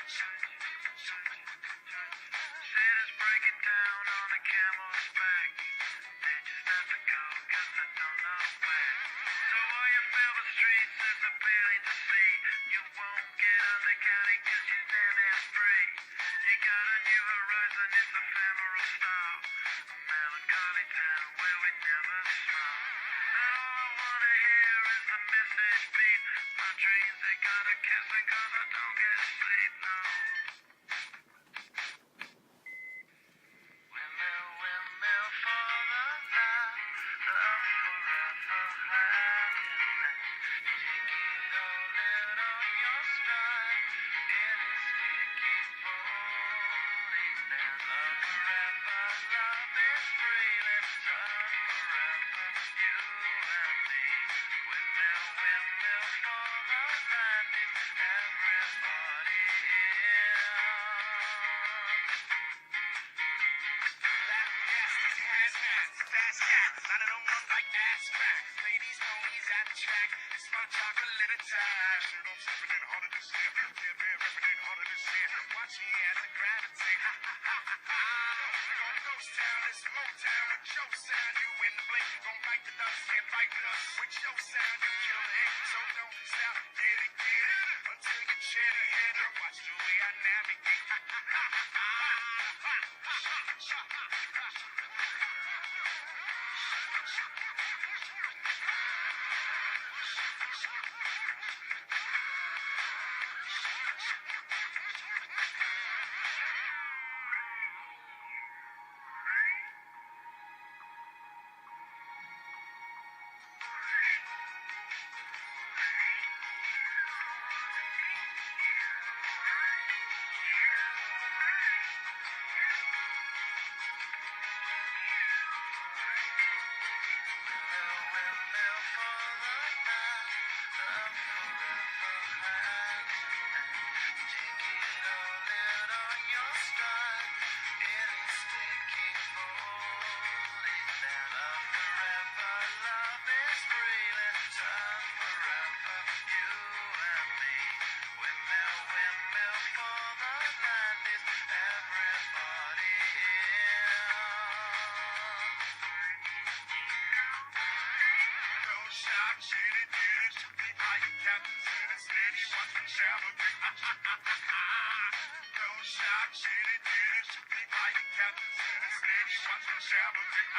Santa's breaking down on a camel's back. They just have to go 'cause they don't know where. So while you fill the streets, there's a feeling to see. You won't get on the county 'cause you're stand there free. You got a new horizon, it's ephemeral style. A melancholy town where we never smile. And all I wanna hear is the message beat. My dreams, they gotta kiss me 'cause I don't get sleep, no. Windmill, windmill for the night, love forever high. Take it all in on your stride, it is sticking, falling down. Love forever, love is free, let's run forever, you and me. Windmill, windmill for the night, is everybody in? Latin gas, these hazmats, fast cats, lining them up like ass cracks. Ladies, ponies at the track, it's my chocolate attack. Shit, I'm sipping it harder this year. Yeah, been repping it harder this year. Watch me as I gravitate. Ha ha ha ha ha. Gon' ghost town, it's Motown with your sound. You in the blink, gon' bite the dust, can't fight with us. With your sound, you kill the hit. So don't stop, get it, until you chin a hit. Watch the way I navigate. Ha ha ha ha ha. Windmill for the night, love forever high. Take it all in on your stride, it is sticking, falling down. Love forever, love is free, let's run forever, you and me. Windmill, windmill for the night, is everybody in? No shot, shitty, did it. Like a captain's in a steady, watch me navigate. No shot, shitty, did it. Like a captain's in a steady, watch me navigate.